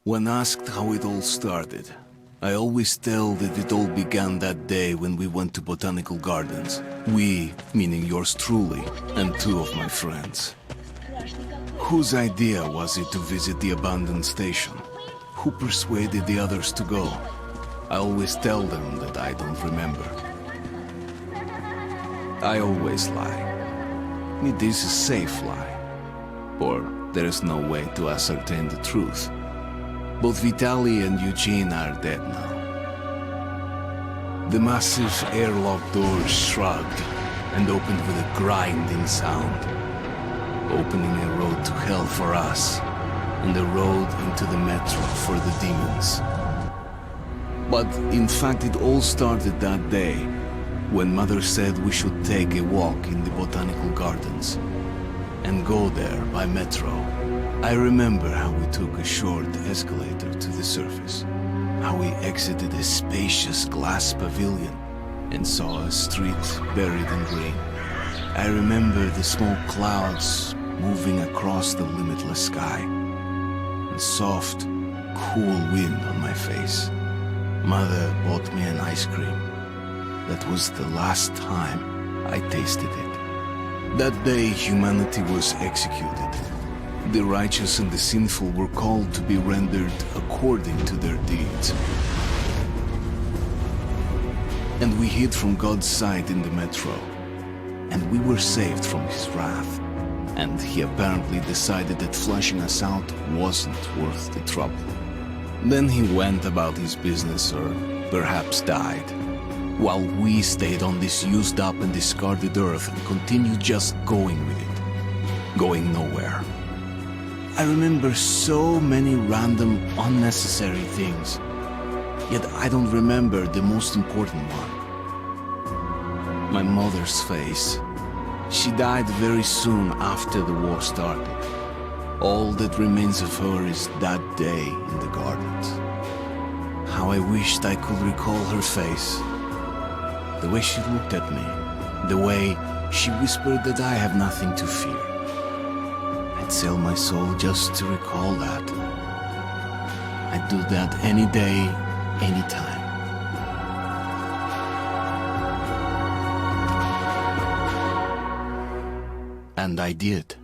When asked how it all started, I always tell that it all began that day when we went to botanical gardens. We, meaning yours truly, and two of my friends. Whose idea was it to visit the abandoned station? Who persuaded the others to go? I always tell them that I don't remember. I always lie. It is a safe lie. Or there is no way to ascertain the truth. Both Vitaly and Eugene are dead now. The massive airlock doors shrugged and opened with a grinding sound, opening a road to hell for us and a road into the metro for the demons. But in fact it all started that day when Mother said we should take a walk in the botanical gardens and go there by metro. I remember how we took a short escalator to the surface, how we exited a spacious glass pavilion and saw a street buried in green. I remember the smoke clouds moving across the limitless sky and soft, cool wind on my face. Mother bought me an ice cream. That was the last time I tasted it. That day humanity was executed. The righteous and the sinful were called to be rendered according to their deeds. And we hid from God's sight in the metro. And we were saved from his wrath. And he apparently decided that flushing us out wasn't worth the trouble. Then he went about his business, or perhaps died, while we stayed on this used up and discarded earth and continued just going with it. Going nowhere. I remember so many random, unnecessary things. Yet I don't remember the most important one. My mother's face. She died very soon after the war started. All that remains of her is that day in the gardens. How I wished I could recall her face. The way she looked at me. The way she whispered that I have nothing to fear. I'd sell my soul just to recall that. I'd do that any day, any time. And I did.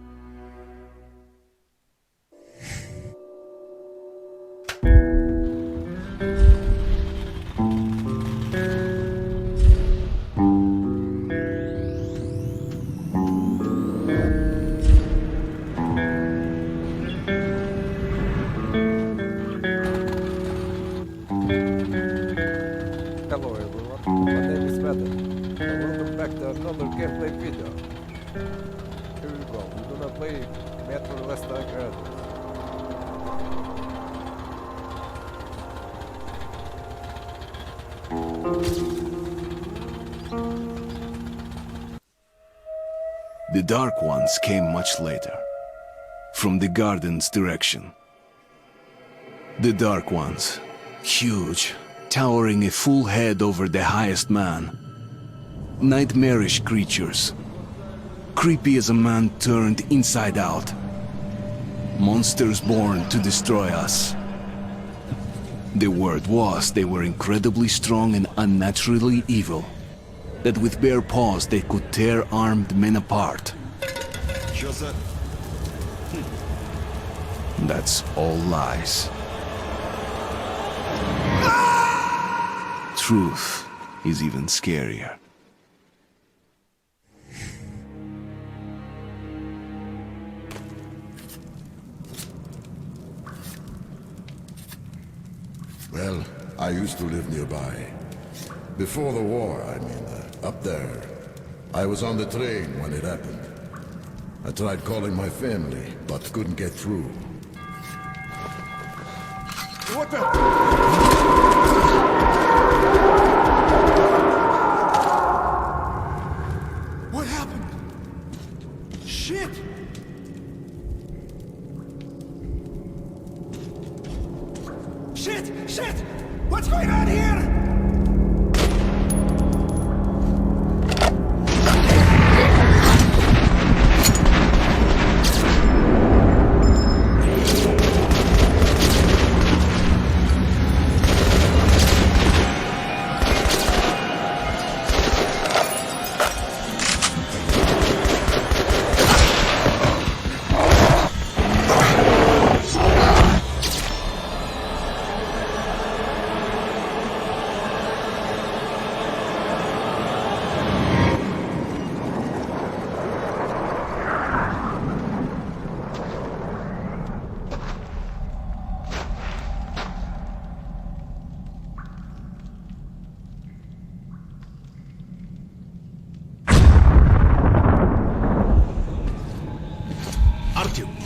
Hello everyone, my name is Redux, and welcome back to another gameplay video. Here we go, we're gonna play Metro Last Redux. The Dark Ones came much later, from the garden's direction. The Dark Ones, huge, towering a full head over the highest man. Nightmarish creatures, creepy as a man turned inside out. Monsters born to destroy us. The word was they were incredibly strong and unnaturally evil. That with bare paws they could tear armed men apart. That's all lies. Truth is even scarier. Well, I used to live nearby. Before the war, I mean, up there. I was on the train when it happened. I tried calling my family, but couldn't get through. What the? What happened? Shit! Shit! Shit! What's going on here?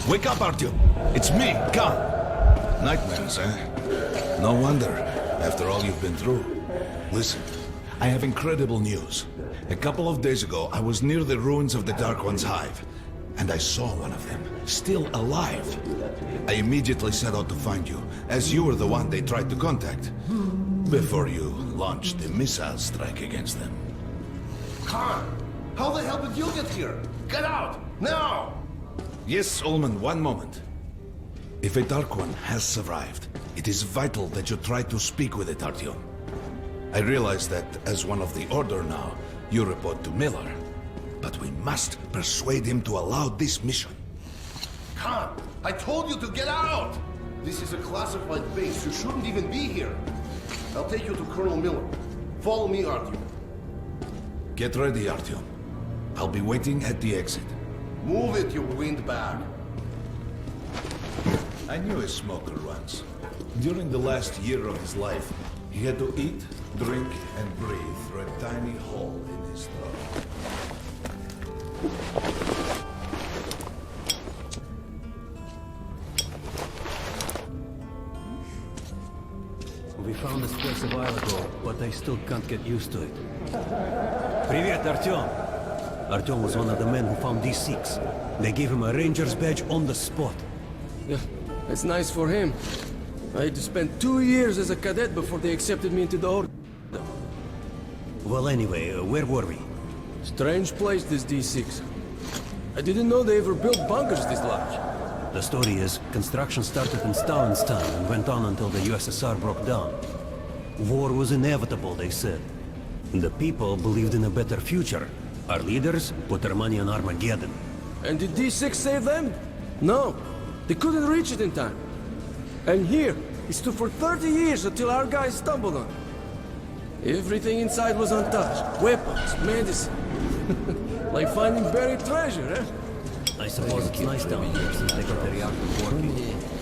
Wake up, Artyom! It's me, Khan! Nightmares, eh? No wonder, after all you've been through. Listen, I have incredible news. A couple of days ago, I was near the ruins of the Dark One's hive, and I saw one of them, still alive. I immediately set out to find you, as you were the one they tried to contact, before you launched the missile strike against them. Khan, how the hell did you get here? Get out, now! Yes, Ullman, one moment. If a Dark One has survived, it is vital that you try to speak with it, Artyom. I realize that, as one of the Order now, you report to Miller. But we must persuade him to allow this mission. Khan, I told you to get out! This is a classified base. You shouldn't even be here. I'll take you to Colonel Miller. Follow me, Artyom. Get ready, Artyom. I'll be waiting at the exit. Move it, you windbag. I knew a smoker once. During the last year of his life, he had to eat, drink, and breathe through a tiny hole in his throat. We found this place a while ago, but I still can't get used to it. Привет, Artyom! Artyom was one of the men who found these Sikhs. They gave him a ranger's badge on the spot. Yeah, that's nice for him. I had to spend 2 years as a cadet before they accepted me into the Order. Well, anyway, where were we? Strange place, this D6. I didn't know they ever built bunkers this large. The story is, construction started in Stalin's time and went on until the USSR broke down. War was inevitable, they said. The people believed in a better future. Our leaders put their money on Armageddon. And did D6 save them? No. They couldn't reach it in time. And here, it stood for 30 years until our guys stumbled on it. Everything inside was untouched. Weapons, medicine. Like finding buried treasure, eh? I suppose it's nice down here since they got the reactor working.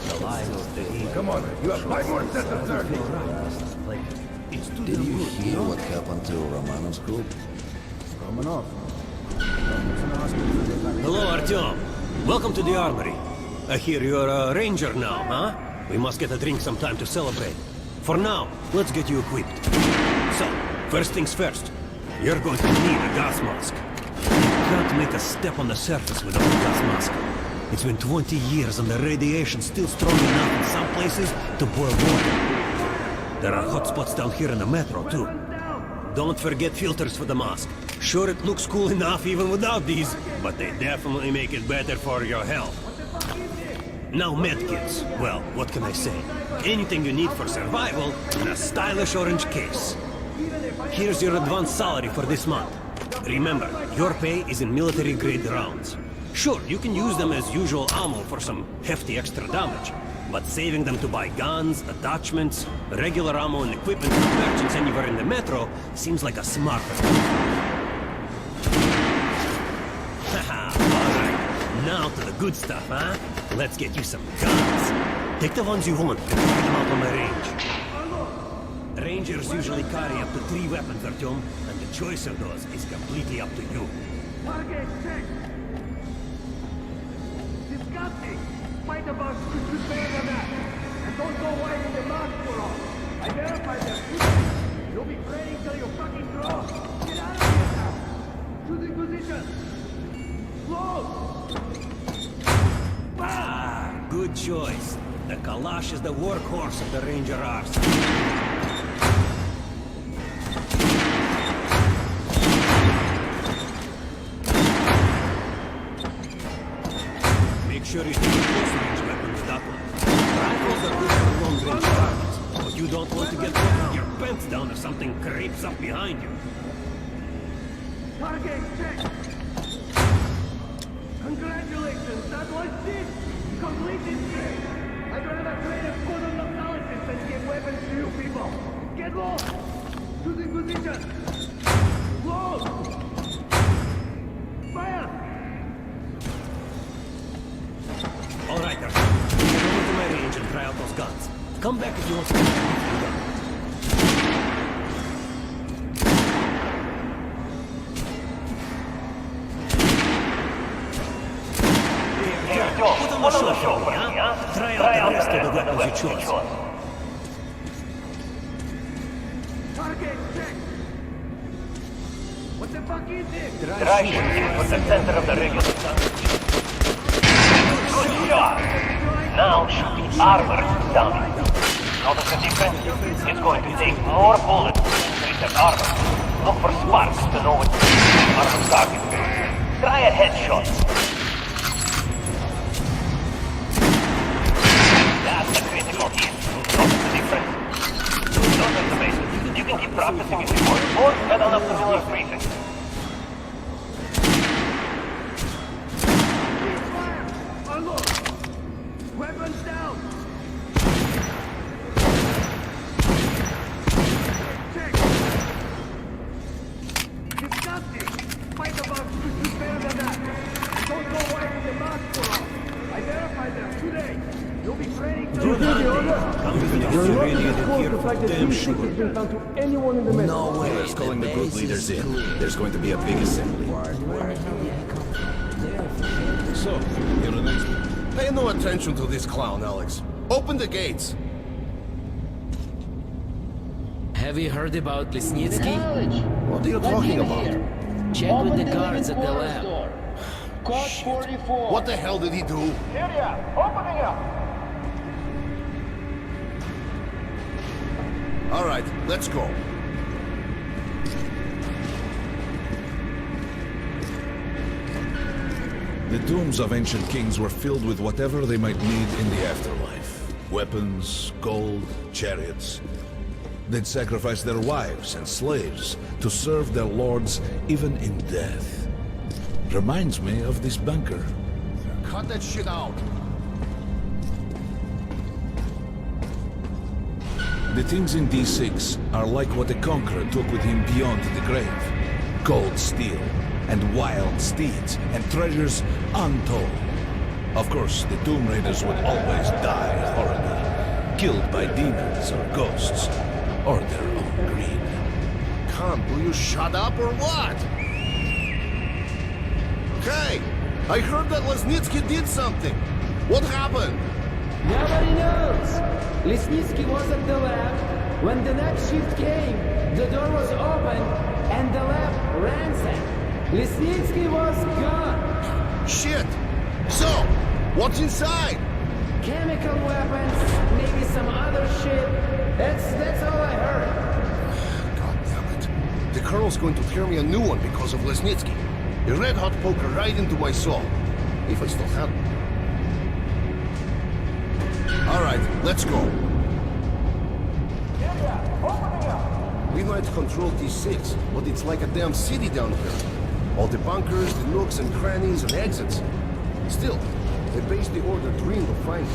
The lives, the heat. Come on, you have 5 more sets of 30. Like, it's too Did you good, hear know? what happened to Romanov's group? Hello, Artyom. Welcome to the armory. I hear you're a ranger now, huh? We must get a drink sometime to celebrate. For now, let's get you equipped. So, first things first. You're going to need a gas mask. You can't make a step on the surface without a gas mask. It's been 20 years and the radiation's still strong enough in some places to boil water. There are hot spots down here in the metro, too. Don't forget filters for the mask. Sure, it looks cool enough even without these, but they definitely make it better for your health. Now medkits. Well, what can I say? Anything you need for survival in a stylish orange case. Here's your advance salary for this month. Remember, your pay is in military-grade rounds. Sure, you can use them as usual ammo for some hefty extra damage, but saving them to buy guns, attachments, regular ammo and equipment from merchants anywhere in the metro seems like a smarter move. Haha, alright. Now to the good stuff, huh? Let's get you some guns. Take the ones you want and try them out on the range. Rangers usually carry up to 3 weapons, Artyom, and the choice of those is completely up to you. Target check! Disgusting! Fight about could be better than that! And don't go wide in the mask for all! I verified that! You'll be praying till you fucking draw! Get out of here now! Choosing position! Close! Ah, good choice. The Kalash is the workhorse of the Ranger arsenal. Make sure you take a close-range weapon with that one. Rifles are good for long-range targets, but you don't want to get caught with your pants down if something creeps up behind you. Target check! Congratulations, that was it! Completed straight! I'd rather train a code of knowledge than give weapons to you people! Get low! Choosing position! Close! Fire! All right, Artyom. Get over to my range and try out those guns. Come back if you want to get a gun. Here, put them on the show for me, huh? Try out the rest of the weapons you chose. Target check. What the fuck is this? Try shooting for the center of the regular sun. Good shot! Now shoot the armor down. Notice the difference? It's going to take more bullets to penetrate that armor. Look for sparks to know which armor target. Try a headshot. That's the critical hit. Notice the difference? Don't have to base. You can keep practicing if you want, or head on up to Miller's precinct. Fire! Unload! Weapons down! Check! Disgusting! Fight the bombs could do better than that! Don't go wiping the mask for us! I verified them today! You'll be training to You hear the order? You're not really even supposed to flag the damn 3-6 sure. has been found to anyone in the metro. No way. Miller's calling the group leaders in. There's going to be a big assembly. So, you're an expert. Pay no attention to this clown, Alex. Open the gates. Have you heard about Lesnitsky? What are you talking about? Check with the guards at the lab. Code 44! What the hell did he do? Area! Opening up! All right, let's go. The tombs of ancient kings were filled with whatever they might need in the afterlife. Weapons, gold, chariots. They'd sacrifice their wives and slaves to serve their lords even in death. Reminds me of this bunker. Cut that shit out. The things in D6 are like what the Conqueror took with him beyond the grave. Gold steel, and wild steeds, and treasures untold. Of course, the Tomb Raiders would always die horribly, killed by demons or ghosts, or their own greed. Khan, will you shut up or what? Hey, I heard that Lesnitsky did something. What happened? Nobody knows. Lesnitsky was at the lab. When the night shift came, the door was open and the lab ransacked. Lesnitsky was gone. Shit. So, what's inside? Chemical weapons, maybe some other shit. That's all I heard. God damn it. The Colonel's going to tear me a new one because of Lesnitsky. A red-hot poker right into my soul. If I still have it. All right, let's go. We might control D6, but it's like a damn city down here. All the bunkers, the nooks and crannies and exits. Still, the base the Order dreamed of finding.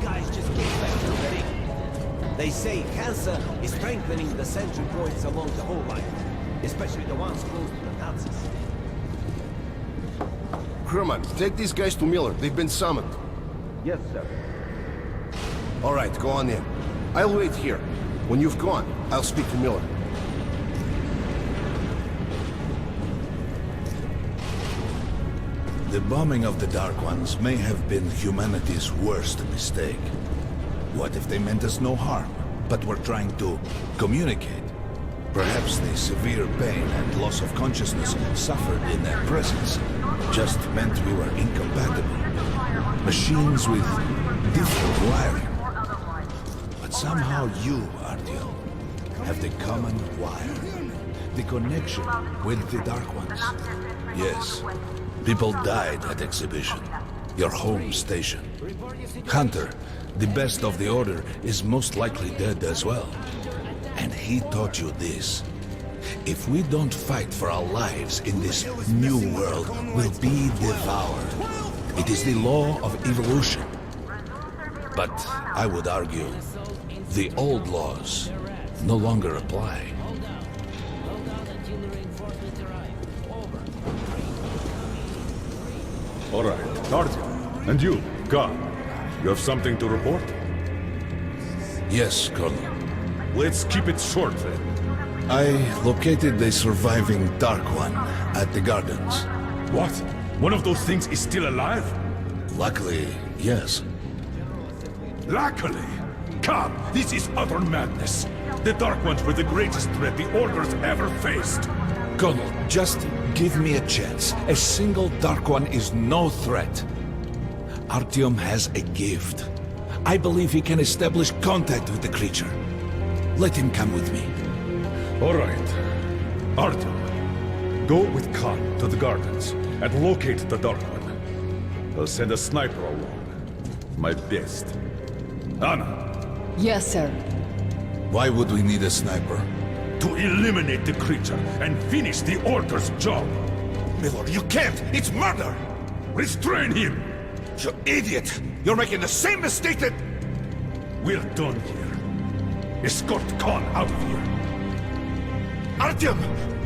Guys just came back from the ring. They say cancer is strengthening the central points along the whole line, especially the ones close to the Nazis. Crewman, take these guys to Miller. They've been summoned. Yes, sir. All right, go on in. I'll wait here. When you've gone, I'll speak to Miller. The bombing of the Dark Ones may have been humanity's worst mistake. What if they meant us no harm, but were trying to communicate? Perhaps the severe pain and loss of consciousness suffered in their presence just meant we were incompatible. Machines with different wiring. But somehow you, Artyom, have the common wire. The connection with the Dark Ones. Yes, people died at Exhibition, your home station. Hunter, the best of the Order, is most likely dead as well. And he taught you this. If we don't fight for our lives in this new world, we'll be devoured. It is the law of evolution. But I would argue, the old laws no longer apply. All right, Artyom. And you, God, you have something to report? Yes, Colonel. Let's keep it short, then. I located the surviving Dark One at the Gardens. What? One of those things is still alive? Luckily, yes. Luckily! Come, this is utter madness. The Dark Ones were the greatest threat the Order's ever faced. Colonel, just give me a chance. A single Dark One is no threat. Artyom has a gift. I believe he can establish contact with the creature. Let him come with me. All right. Artyom, go with Khan to the gardens and locate the Dark One. I'll send a sniper along. My best. Anna, Yes, sir. Why would we need a sniper? to eliminate the creature and finish the Order's job. Milord, you can't! It's murder! Restrain him! You idiot! You're making the same mistake that... We're done here. Escort Khan out of here. Artyom!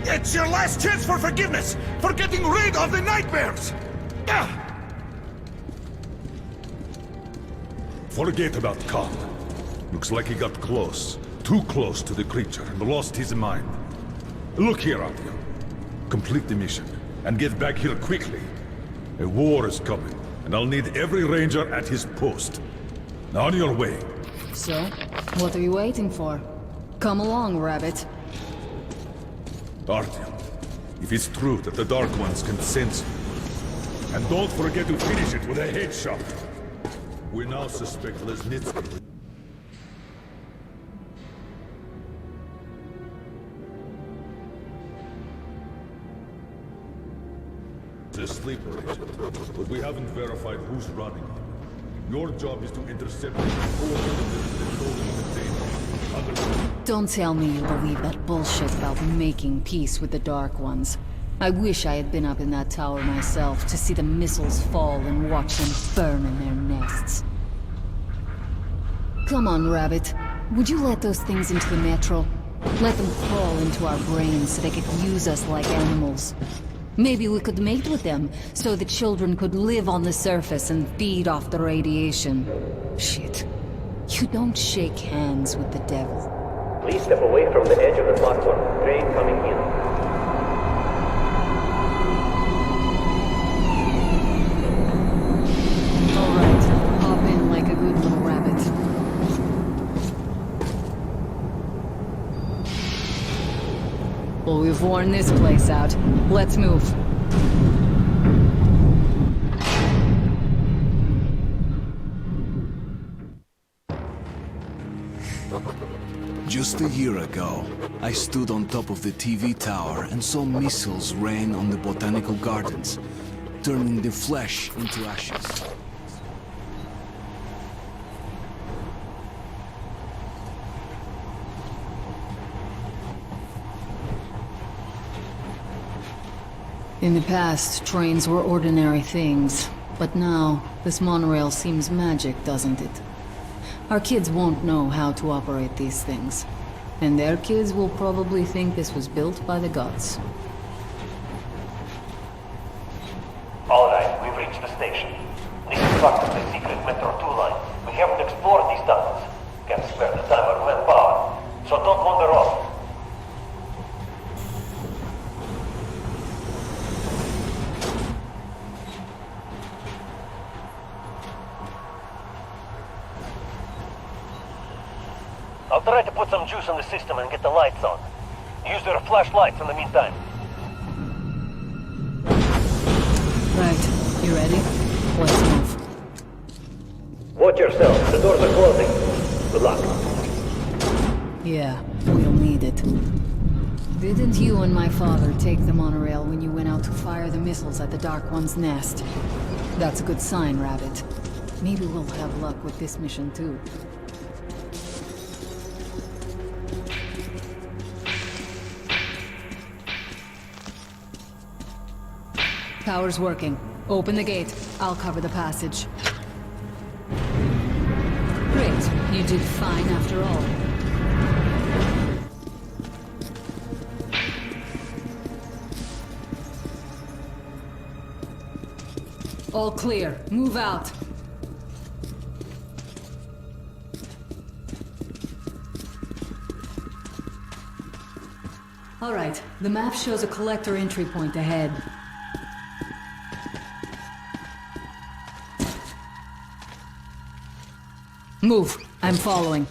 It's your last chance for forgiveness! For getting rid of the nightmares! Forget about Khan. Looks like he got close. Too close to the creature and lost his mind. Look here, Artyom. Complete the mission and get back here quickly. A war is coming, and I'll need every ranger at his post. On your way. So, what are you waiting for? Come along, Rabbit. Artyom, if it's true that the Dark Ones can sense you, and don't forget to finish it with a headshot. We now suspect Lesnitsky. The sleeper agent, but we haven't verified who's running him. Your job is to intercept him before the container. Don't tell me you believe that bullshit about making peace with the Dark Ones. I wish I had been up in that tower myself to see the missiles fall and watch them burn in their nests. Come on, Rabbit. Would you let those things into the metro? Let them crawl into our brains so they could use us like animals. Maybe we could mate with them, so the children could live on the surface and feed off the radiation. Shit. You don't shake hands with the devil. Please step away from the edge of the platform. Train coming in. Alright, hop in like a good little rabbit. Well, we've worn this place out. Let's move. Just a year ago, I stood on top of the TV tower and saw missiles rain on the botanical gardens, turning the flesh into ashes. In the past, trains were ordinary things, but now, this monorail seems magic, doesn't it? Our kids won't know how to operate these things, and their kids will probably think this was built by the gods. All right, we've reached the station. This is part of the secret Metro 2 line. We haven't explored these tunnels. Can't spare the time or manpower, so don't wander off. I'll try to put some juice on the system and get the lights on. Use their flashlights in the meantime. Right, you ready? Let's move. Watch yourself, the doors are closing. Good luck. Yeah, we'll need it. Didn't you and my father take the monorail when you went out to fire the missiles at the Dark One's nest? That's a good sign, Rabbit. Maybe we'll have luck with this mission too. Tower's working. Open the gate. I'll cover the passage. Great. You did fine after all. All clear. Move out. All right. The map shows a collector entry point ahead. Move. I'm following.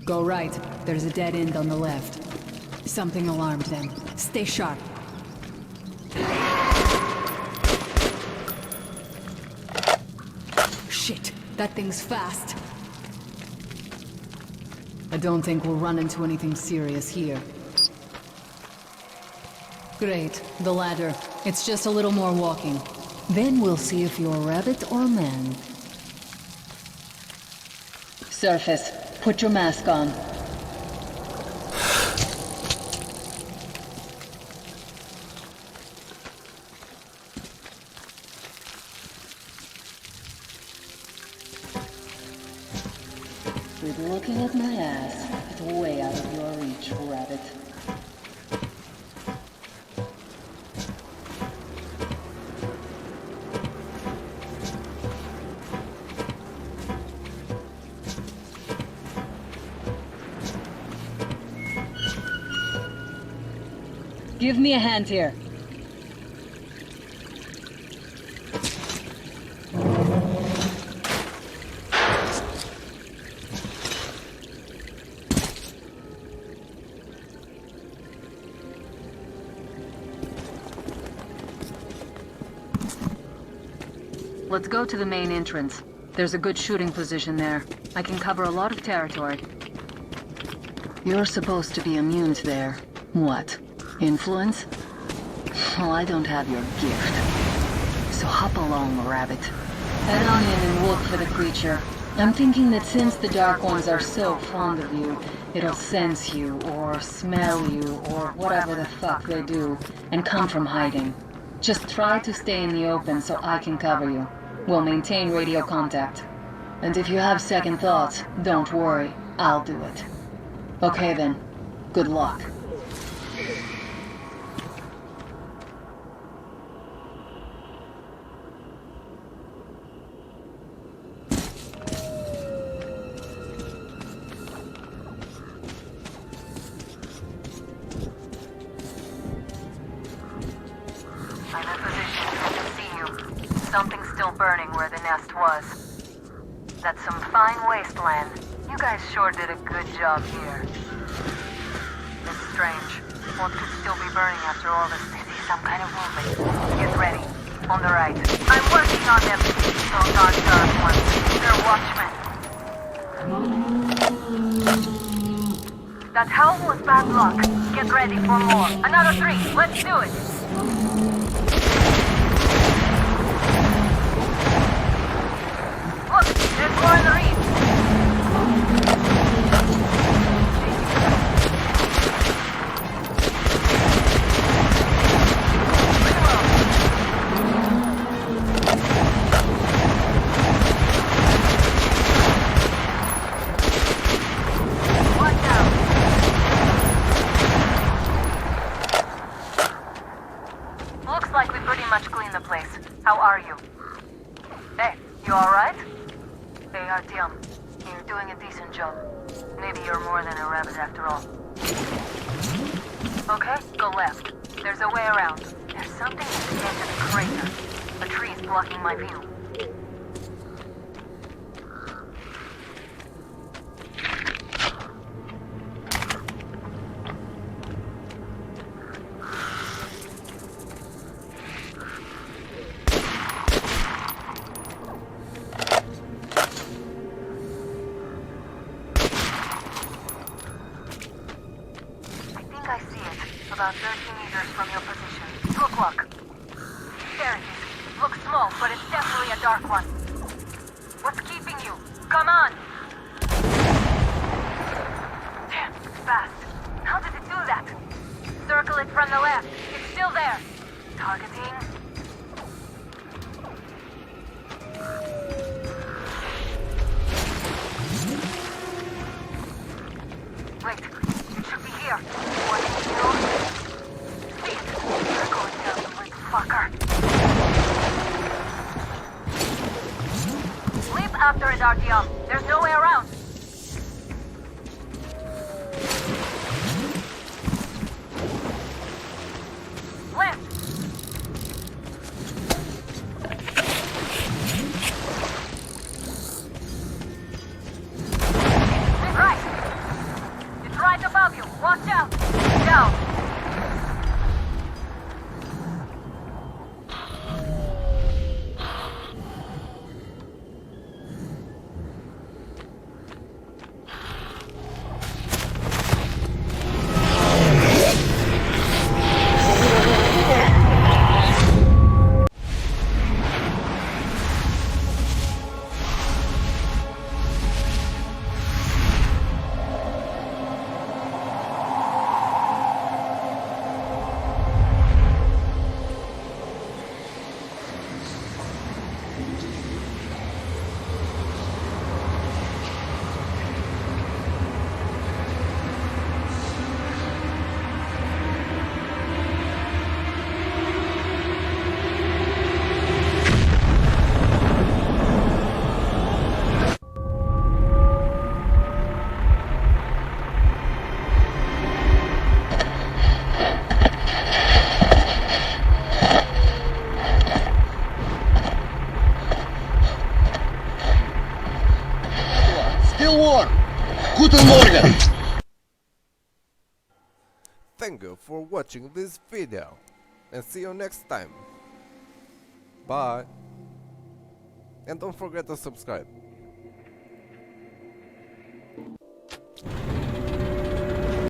Go right. There's a dead end on the left. Something alarmed them. Stay sharp. Shit, that thing's fast. I don't think we'll run into anything serious here. Great, the ladder. It's just a little more walking. Then we'll see if you're rabbit or man. Surface, put your mask on. Quit looking at my ass. It's way out of your reach, rabbit. Give me a hand here. Let's go to the main entrance. There's a good shooting position there. I can cover a lot of territory. You're supposed to be immune to there. What? Influence? Well, I don't have your gift. So hop along, rabbit. Head on in and look for the creature. I'm thinking that since the Dark Ones are so fond of you, it'll sense you, or smell you, or whatever the fuck they do, and come from hiding. Just try to stay in the open so I can cover you. We'll maintain radio contact. And if you have second thoughts, don't worry, I'll do it. Okay then, good luck. Something's still burning where the nest was. That's some fine wasteland. You guys sure did a good job here. It's strange. What could still be burning after all this? They see some kind of movement. Get ready. On the right. I'm working on them. Those aren't dark ones. They're watchmen. That howl was bad luck. Get ready for more. Another 3. Let's do it. There's more in the reef. Watch out. Looks like we pretty much cleaned the place. How are you? Hey, you alright? Hey, Artyom, you're doing a decent job. Maybe you're more than a rabbit after all. Okay, go left. There's a way around. There's something at the edge of the crater. A tree's blocking my view. About 30 meters from your position. Good luck. There it is. Looks small, but it's definitely a dark one. What's keeping you? Come on! Damn, it's fast. How did it do that? Circle it from the left. It's still there. Targeting. Wait, it should be here. What did you do? See it. You're going down, you little fucker. Leap after it, Artyom. There's no way around. Left. watching this video, and see you next time. Bye. And don't forget to subscribe.